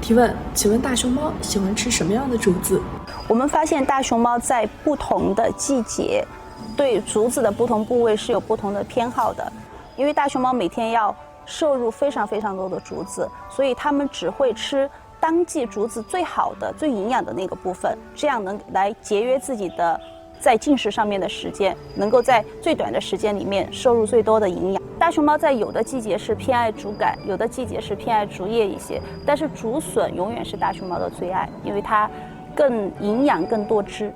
提问：请问大熊猫喜欢吃什么样的竹子？我们发现大熊猫在不同的季节，对竹子的不同部位是有不同的偏好的。因为大熊猫每天要摄入非常多的竹子，所以它们只会吃当季竹子最好的、最营养的那个部分，这样能来节约自己的在进食上面的时间，能够在最短的时间里面摄入最多的营养。大熊猫在有的季节是偏爱竹竿，有的季节是偏爱竹叶一些，但是竹笋永远是大熊猫的最爱，因为它更营养、更多汁。